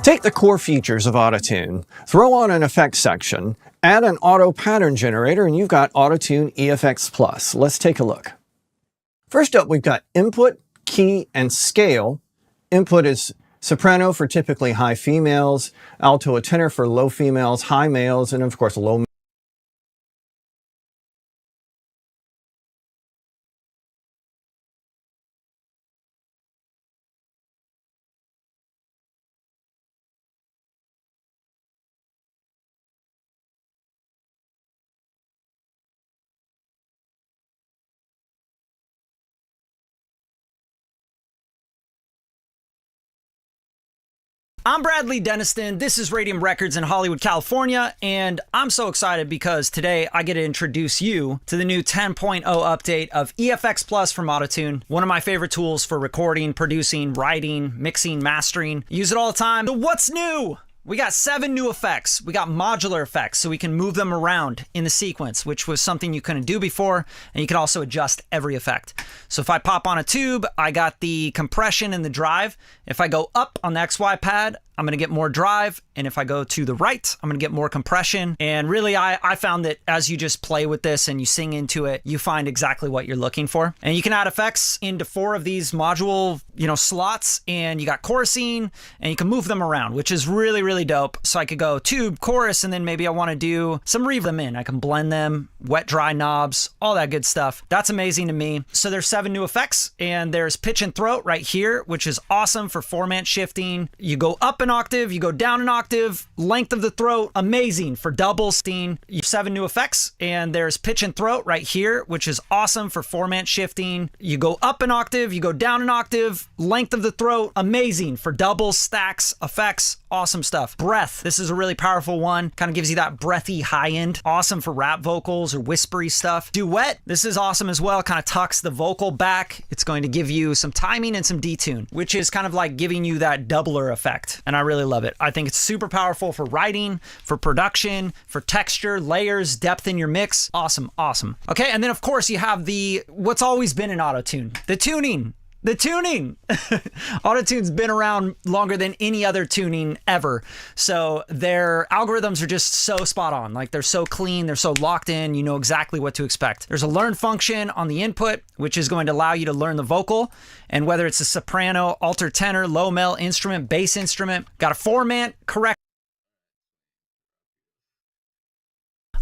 Take the core features of Auto-Tune, throw on an effects section, add an auto pattern generator, and you've got Auto-Tune EFX Plus. Let's take a look. First up, we've got input, key, and scale. Input is soprano for typically high females, alto a tenor for low females, high males, and of course low. I'm Bradley Denniston, this is Radium Records in Hollywood, California, and I'm so excited because today I get to introduce you to the new 10.0 update of EFX Plus from Auto-Tune, one of my favorite tools for recording, producing, writing, mixing, mastering. Use it all the time. So what's new? We got 7 new effects. We got modular effects, so we can move them around in the sequence, which was something you couldn't do before, and you can also adjust every effect. So if I pop on a tube, I got the compression and the drive. If I go up on the XY pad, I'm gonna get more drive, and if I go to the right, I'm gonna get more compression. And really, I found that as you just play with this and you sing into it, you find exactly what you're looking for. And you can add effects into 4 of these module, slots, and you got chorusing, and you can move them around, which is really, really dope. So I could go tube, chorus, and then maybe I wanna do some reverb them in. I can blend them, wet, dry knobs, all that good stuff. That's amazing to me. So there's 7 new effects, and there's pitch and throat right here, which is awesome for format shifting. You go up an octave, you go down an octave, length of the throat, amazing for double steam. 7 new effects, and there's pitch and throat right here, which is awesome for format shifting. You go up an octave, you go down an octave, length of the throat, amazing for doubles, stacks, effects, awesome stuff. Breath, this is a really powerful one, kind of gives you that breathy high end, awesome for rap vocals or whispery stuff. Duet, this is awesome as well, kind of tucks the vocal back. It's going to give you some timing and some detune, which is kind of like giving you that doubler effect, and I really love it. I think it's super powerful for writing, for production, for texture, layers, depth in your mix. Awesome, awesome. Okay, and then of course you have what's always been in Auto-Tune, the tuning. The tuning. Auto-Tune's been around longer than any other tuning ever. So their algorithms are just so spot on. Like, they're so clean, they're so locked in, you know exactly what to expect. There's a learn function on the input, which is going to allow you to learn the vocal, and whether it's a soprano, alto tenor, low mel instrument, bass instrument, got a format correct.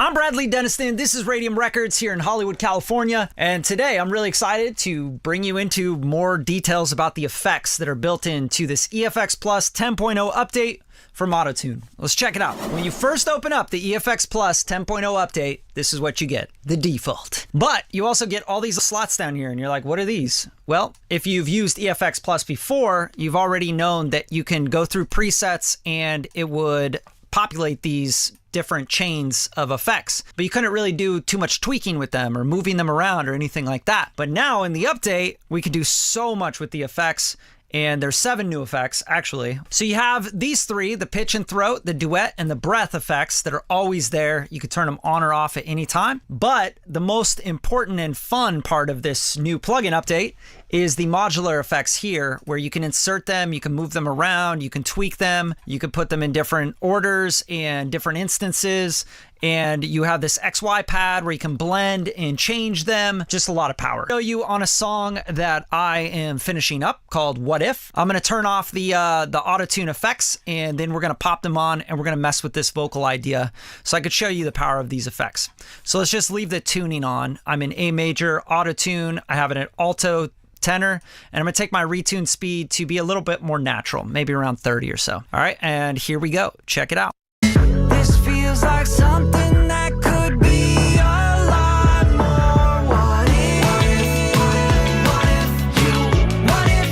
I'm Bradley Denniston, this is Radium Records here in Hollywood, California, and today I'm really excited to bring you into more details about the effects that are built into this EFX Plus 10.0 update from Auto-Tune. Let's check it out. When you first open up the EFX Plus 10.0 update, this is what you get, the default. But you also get all these slots down here, and you're like, what are these? Well, if you've used EFX Plus before, you've already known that you can go through presets and it would populate these different chains of effects, but you couldn't really do too much tweaking with them or moving them around or anything like that. But now in the update, we can do so much with the effects, and there's 7 new effects actually. So you have these 3, the pitch and throat, the duet, and the breath effects that are always there. You can turn them on or off at any time. But the most important and fun part of this new plugin update is the modular effects here, where you can insert them, you can move them around, you can tweak them, you can put them in different orders and different instances, and you have this XY pad where you can blend and change them. Just a lot of power. I'll show you on a song that I am finishing up called What If. I'm gonna turn off the Auto-Tune effects, and then we're gonna pop them on, and we're gonna mess with this vocal idea so I could show you the power of these effects. So let's just leave the tuning on. I'm in A major, Auto-Tune. I have it at alto tenor, and I'm gonna take my retune speed to be a little bit more natural, maybe around 30 or so. All right, and here we go. Check it out. This feels like something that could be a lot more. What if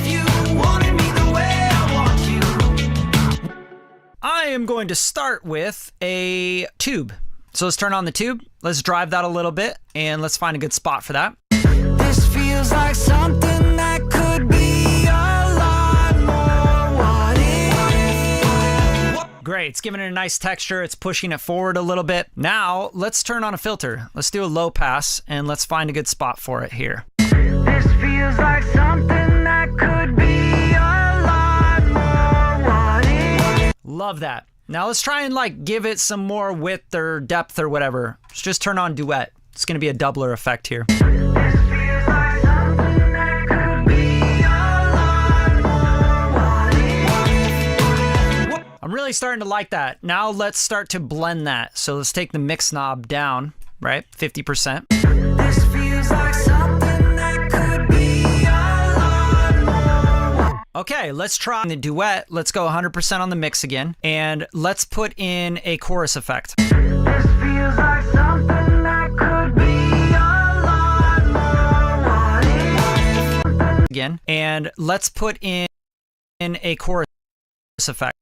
you wanted me the way I want you? I am going to start with a tube. So let's turn on the tube. Let's drive that a little bit, and let's find a good spot for that. This feels like something that could be a lot more. What if? Great, it's giving it a nice texture. It's pushing it forward a little bit. Now let's turn on a filter. Let's do a low pass, and let's find a good spot for it here. This feels like something that could be a lot more. What if? Love that. Now let's try and like give it some more width or depth or whatever. Let's just turn on duet. It's going to be a doubler effect here. This feels like something that could be a lot more. What if? I'm really starting to like that. Now let's start to blend that. So let's take the mix knob down, right? 50%. This feels like something that could be a lot more. Okay, let's try the duet. Let's go 100% on the mix again. And let's put in a chorus effect. This feels like something that could be a lot more. What if? Again. And let's put in a chorus effect.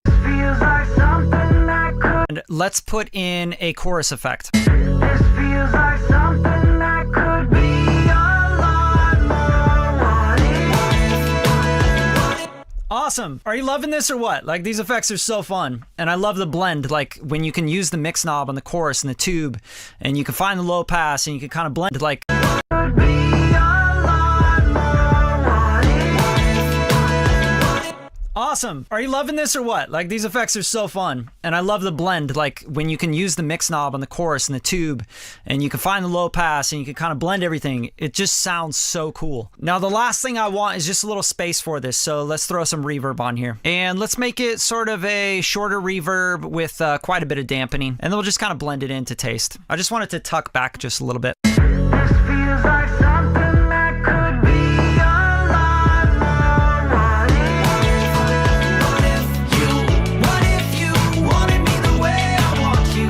Feels like something that could. And let's put in a chorus effect. This feels like something that could be a lot more. What if? Awesome. Are you loving this or what? Like, these effects are so fun. And I love the blend, like when you can use the mix knob on the chorus and the tube, and you can find the low pass and you can kind of blend like. Could be a lot more. What if? Awesome. Are you loving this or what? Like, these effects are so fun. And I love the blend, like when you can use the mix knob on the chorus and the tube, and you can find the low pass and you can kind of blend everything. It just sounds so cool. Now, the last thing I want is just a little space for this. So let's throw some reverb on here. And let's make it sort of a shorter reverb with quite a bit of dampening. And then we'll just kind of blend it in to taste. I just want it to tuck back just a little bit. This feels like something that could be a lot more. What if you wanted me the way I want you?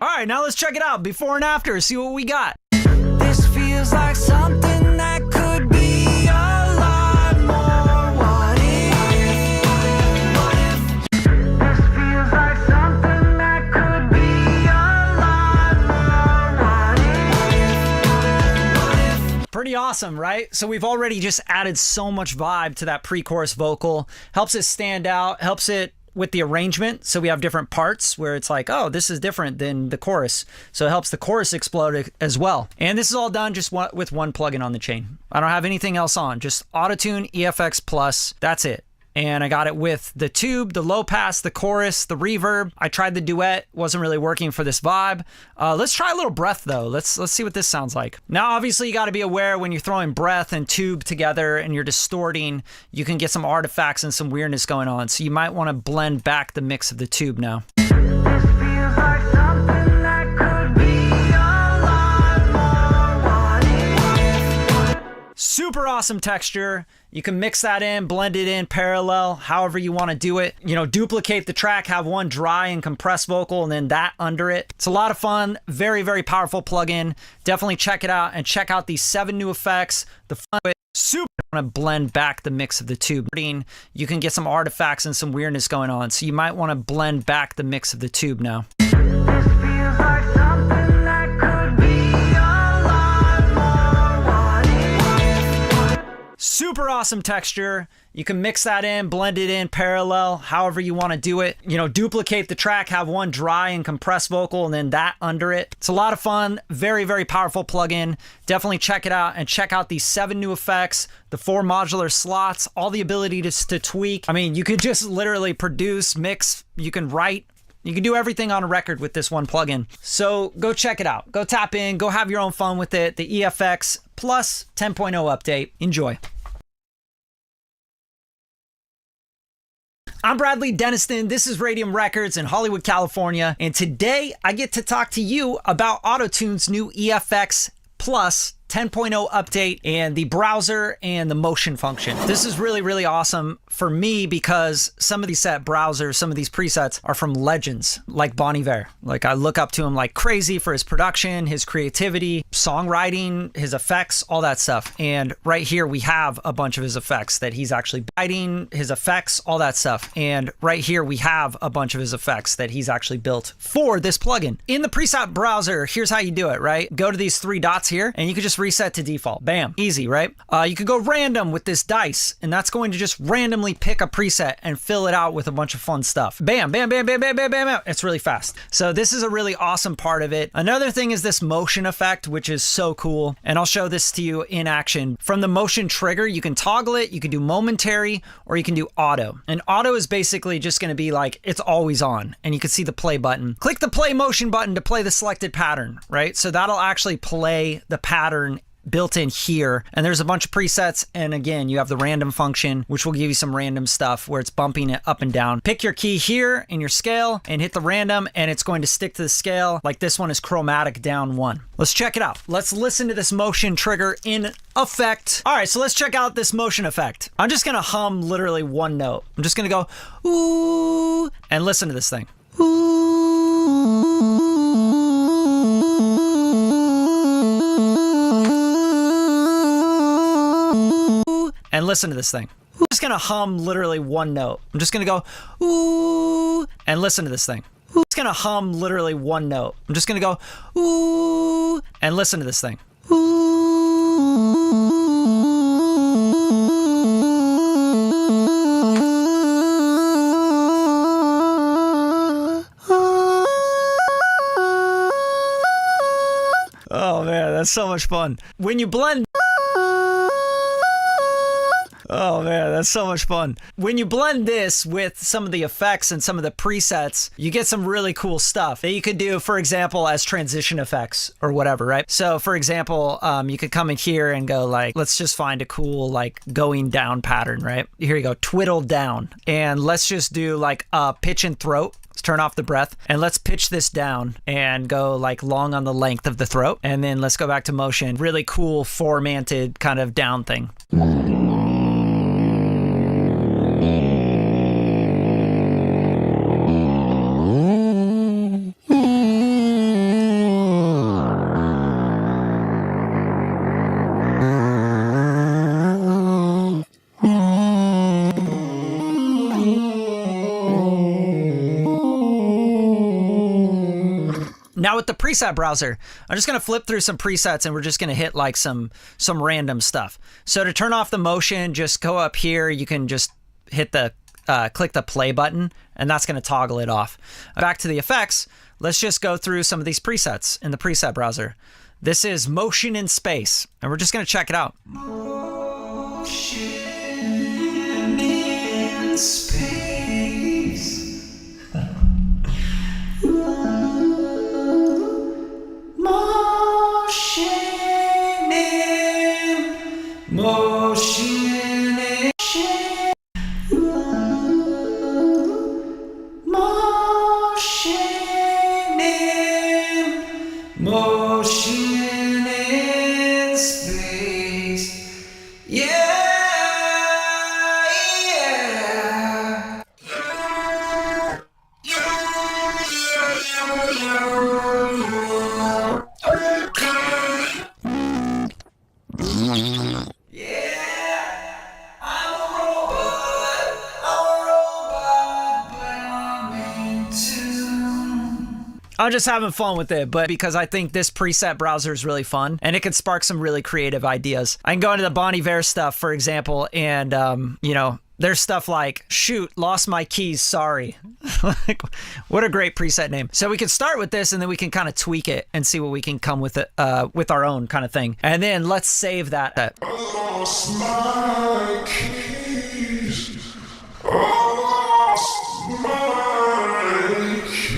All right, now let's check it out. Before and after, see what we got. This feels like something that could be a lot more. What if? This feels like something that could be a lot more. What if? Pretty awesome, right? So we've already just added so much vibe to that pre-chorus vocal. Helps it stand out, helps it with the arrangement. So we have different parts where it's like, oh, this is different than the chorus. So it helps the chorus explode as well. And this is all done just with one plugin on the chain. I don't have anything else on, just Auto-Tune EFX Plus. That's it. And I got it with the tube, the low pass, the chorus, the reverb. I tried the duet, wasn't really working for this vibe. Let's try a little breath though. Let's see what this sounds like. Now, obviously you gotta be aware when you're throwing breath and tube together and you're distorting, you can get some artifacts and some weirdness going on. So you might wanna blend back the mix of the tube now. This feels like something that could be a lot more. Super awesome texture. You can mix that in, blend it in parallel, however you want to do it. You know, duplicate the track, have one dry and compressed vocal, and then that under it. It's a lot of fun. Very, very powerful plugin. Definitely check it out and check out these 7 new effects. The fun with super want to blend back the mix of the tube. You can get some artifacts and some weirdness going on. So you might want to blend back the mix of the tube now. This feels like something that could be a lot more. Super awesome texture. You can mix that in, blend it in parallel, however you want to do it. You know, duplicate the track, have one dry and compressed vocal, and then that under it. It's a lot of fun. Very, very powerful plugin. Definitely check it out and check out these 7 new effects, the 4 modular slots, all the ability to tweak. I mean, you could just literally produce, mix, you can write. You can do everything on a record with this one plugin. So go check it out. Go tap in, go have your own fun with it. The EFX Plus 10.0 update. Enjoy. I'm Bradley Deniston. This is Radium Records in Hollywood, California. And today I get to talk to you about Auto-Tune's new EFX Plus 10.0 update and the browser and the motion function. This is really, really awesome for me because some of these browsers, some of these presets are from legends like Bon Iver. Like, I look up to him like crazy for his production, his creativity, songwriting, his effects, all that stuff. And right here we have a bunch of his effects that he's actually writing, his effects, all that stuff. And right here we have a bunch of his effects that he's actually built for this plugin. In the preset browser, here's how you do it, right? Go to these 3 dots here and you can just reset to default. Bam. Easy, right? You could go random with this dice, and that's going to just randomly pick a preset and fill it out with a bunch of fun stuff. Bam, bam, bam, bam, bam, bam, bam, bam. It's really fast. So this is a really awesome part of it. Another thing is this motion effect, which is so cool. And I'll show this to you in action. From the motion trigger, you can toggle it, you can do momentary, or you can do auto. And auto is basically just going to be like, it's always on, and you can see the play button. Click the play motion button to play the selected pattern, right? So that'll actually play the pattern built in here, and there's a bunch of presets, and again you have the random function, which will give you some random stuff where it's bumping it up and down. Pick your key here in your scale and hit the random, and it's going to stick to the scale. Like this one is chromatic down 1. Let's check it out. Let's listen to this motion trigger in effect. All right, so let's check out this motion effect. I'm just gonna hum literally one note. I'm just gonna go ooh and listen to this thing. And listen to this thing. I'm just gonna hum literally one note. I'm just gonna go ooh and listen to this thing. I'm just gonna hum literally one note. I'm just gonna go ooh and listen to this thing. Oh man, that's so much fun. When you blend Oh man, that's so much fun. When you blend this with some of the effects and some of the presets, you get some really cool stuff that you could do, for example, as transition effects or whatever, right? So for example, you could come in here and go like, let's just find a cool like going down pattern, right? Here you go, twiddle down. And let's just do like pitch and throat. Let's turn off the breath and let's pitch this down and go like long on the length of the throat. And then let's go back to motion. Really cool formatted kind of down thing. Now with the preset browser, I'm just going to flip through some presets and we're just going to hit like some random stuff. So to turn off the motion, just go up here. You can just hit the, click the play button and that's going to toggle it off. Back to the effects. Let's just go through some of these presets in the preset browser. This is motion in space and we're just going to check it out. Motion in space. Motion in space. Yeah, yeah. I'm just having fun with it, but because I think this preset browser is really fun and it can spark some really creative ideas. I can go into the Bon Iver stuff, for example, and, you know, there's stuff like, shoot, lost my keys, sorry. Like, what a great preset name. So we can start with this and then we can kind of tweak it and see what we can come with it, with our own kind of thing. And then let's save that. Lost my keys. Lost my keys.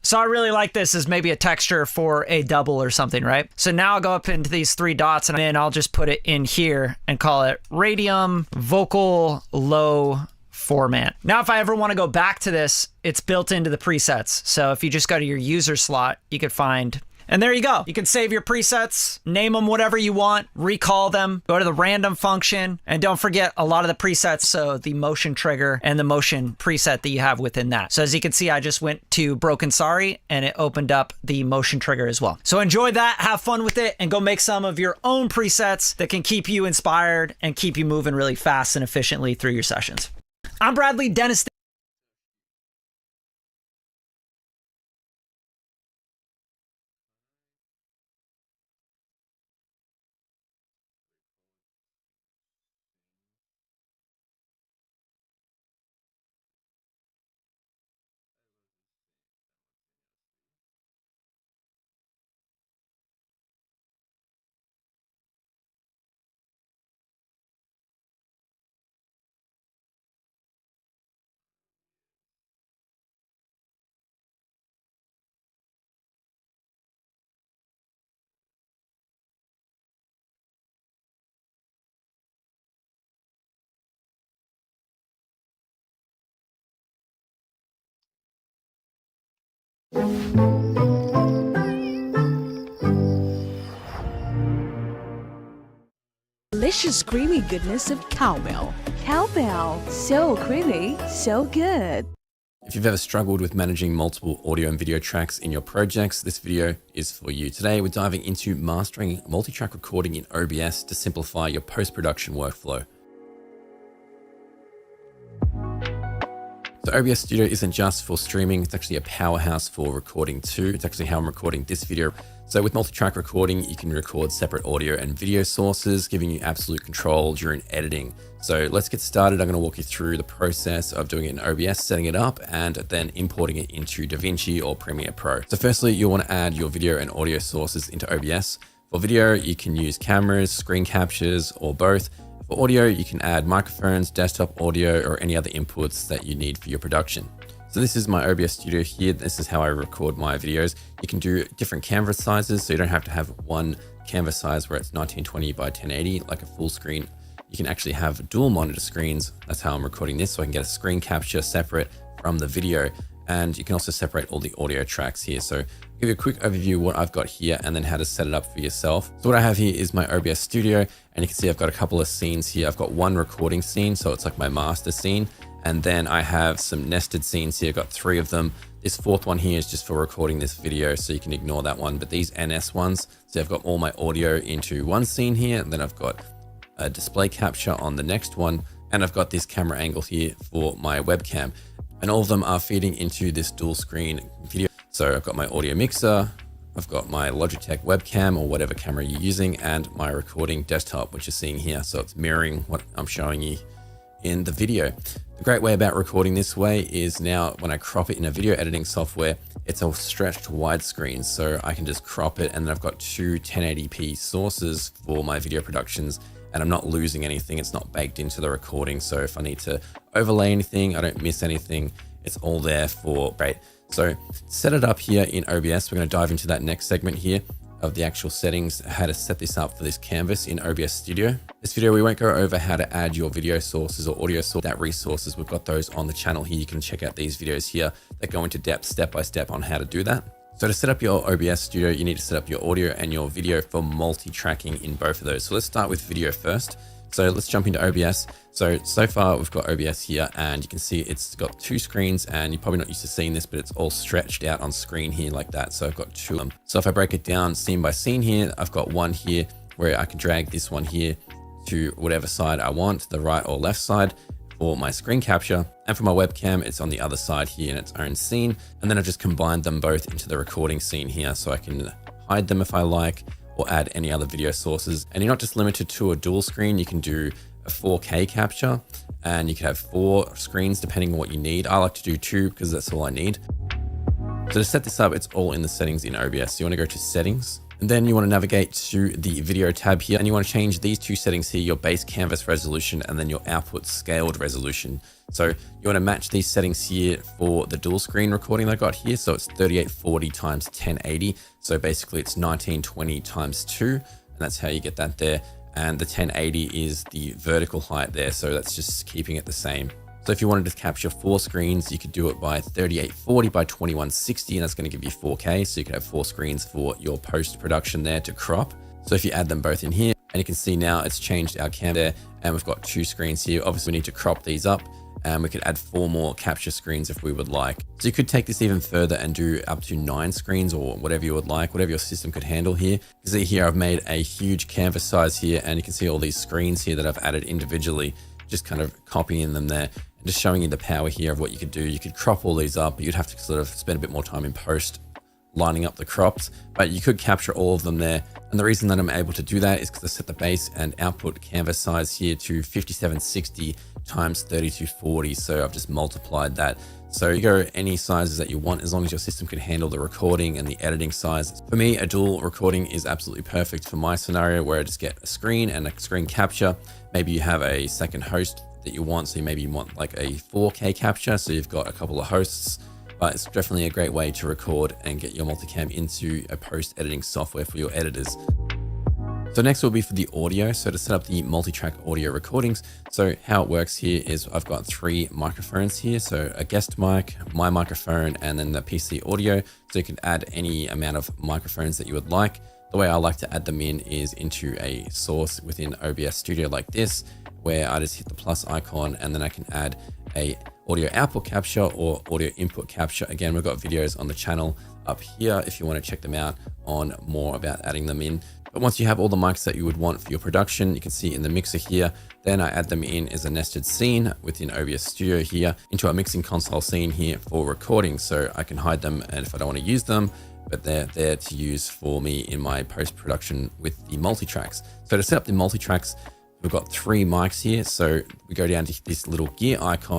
So I really like this as maybe a texture for a double or something, right? So now I'll go up into these three dots and then I'll just put it in here and call it Radium Vocal Low Format. Now, if I ever want to go back to this, it's built into the presets. So if you just go to your user slot, you could find And there you go. You can save your presets, name them whatever you want, recall them, go to the random function, and don't forget a lot of the presets, so the motion trigger and the motion preset that you have within that. So as you can see, I just went to Broken Sorry and it opened up the motion trigger as well. So enjoy that, have fun with it, and go make some of your own presets that can keep you inspired and keep you moving really fast and efficiently through your sessions. I'm Bradley Dennis. Delicious creamy goodness of cowbell. Cowbell, so creamy, so good. If you've ever struggled with managing multiple audio and video tracks in your projects, this video is for you. Today, we're diving into mastering multi-track recording in OBS to simplify your post-production workflow. So OBS Studio isn't just for streaming, it's actually a powerhouse for recording too. It's actually how I'm recording this video. So with multi-track recording, you can record separate audio and video sources, giving you absolute control during editing. So let's get started. I'm going to walk you through the process of doing it in OBS, setting it up, and then importing it into DaVinci or Premiere Pro. So firstly, you'll want to add your video and audio sources into OBS. For video, you can use cameras, screen captures, or both. For audio, you can add microphones, desktop audio, or any other inputs that you need for your production. So this is my OBS Studio here. This is how I record my videos. You can do different canvas sizes, so you don't have to have one canvas size where it's 1920 by 1080, like a full screen. You can actually have dual monitor screens. That's how I'm recording this, so I can get a screen capture separate from the video. And you can also separate all the audio tracks here. So I'll give you a quick overview of what I've got here and then how to set it up for yourself. So what I have here is my OBS Studio, and you can see I've got a couple of scenes here. I've got one recording scene, so it's like my master scene. And then I have some nested scenes here. I've got 3 of them. This 4th one here is just for recording this video, so you can ignore that one. But these NS ones, so I've got all my audio into one scene here, and then I've got a display capture on the next one, and I've got this camera angle here for my webcam. And all of them are feeding into this dual screen video. So I've got my audio mixer, I've got my Logitech webcam or whatever camera you're using, and my recording desktop, which you're seeing here. So it's mirroring what I'm showing you in the video. The great way about recording this way is now when I crop it in a video editing software, it's a stretched widescreen. So I can just crop it, and then I've got 2 1080p sources for my video productions, and I'm not losing anything. It's not baked into the recording. So if I need to overlay anything, I don't miss anything. It's all there for great. So set it up here in OBS. We're going to dive into that next segment here of the actual settings, how to set this up for this canvas in OBS Studio. This video, we won't go over how to add your video sources or audio source resources. We've got those on the channel here. You can check out these videos here that go into depth step by step on how to do that. So to set up your OBS Studio, you need to set up your audio and your video for multi-tracking in both of those. So let's start with video first. So let's jump into OBS. So far we've got OBS here, and you can see it's got 2 screens, and you're probably not used to seeing this, but it's all stretched out on screen here like that. So I've got 2 of them. So if I break it down scene by scene here, I've got one here where I can drag this one here to whatever side I want, the right or left side for my screen capture. And for my webcam, it's on the other side here in its own scene. And then I've just combined them both into the recording scene here, so I can hide them if I like, or add any other video sources. And you're not just limited to a dual screen, you can do a 4K capture, and you can have 4 screens depending on what you need. I like to do 2 because that's all I need. So to set this up, it's all in the settings in OBS. So you want to go to settings, and then you want to navigate to the video tab here, and you want to change these 2 settings here, your base canvas resolution and then your output scaled resolution. So you want to match these settings here for the dual screen recording that I got here. So it's 3840 times 1080. So basically it's 1920 times 2, and that's how you get that there. And the 1080 is the vertical height there. So that's just keeping it the same. So if you wanted to capture 4 screens, you could do it by 3840 by 2160, and that's going to give you 4K. So you could have 4 screens for your post-production there to crop. So if you add them both in here, and you can see now it's changed our cam there, and we've got 2 screens here. Obviously we need to crop these up, and we could add 4 more capture screens if we would like. So you could take this even further and do up to 9 screens or whatever you would like, whatever your system could handle here. You can see here I've made a huge canvas size here, and you can see all these screens here that I've added individually, just kind of copying them there. Just showing you the power here of what you could do. You could crop all these up, but you'd have to sort of spend a bit more time in post lining up the crops, but you could capture all of them there. And the reason that I'm able to do that is because I set the base and output canvas size here to 5760 times 3240. So I've just multiplied that. So you go any sizes that you want, as long as your system can handle the recording and the editing size. For me, a dual recording is absolutely perfect for my scenario, where I just get a screen and a screen capture. Maybe you have a second host that you want, so maybe you want like a 4K capture, so you've got a couple of hosts. But it's definitely a great way to record and get your multicam into a post-editing software for your editors. So next will be for the audio. So to set up the multi-track audio recordings, so how it works here is I've got 3 microphones here. So a guest mic, my microphone, and then the PC audio. So you can add any amount of microphones that you would like. The way I like to add them in is into a source within OBS Studio like this, where I just hit the plus icon, and then I can add a audio output capture or audio input capture. Again, we've got videos on the channel up here if you want to check them out on more about adding them in. But once you have all the mics that you would want for your production, you can see in the mixer here, then I add them in as a nested scene within OBS Studio here into a mixing console scene here for recording. So I can hide them, and if I don't want to use them, but they're there to use for me in my post-production with the multi-tracks. So to set up the multi-tracks, we've got 3 mics here. So we go down to this little gear icon.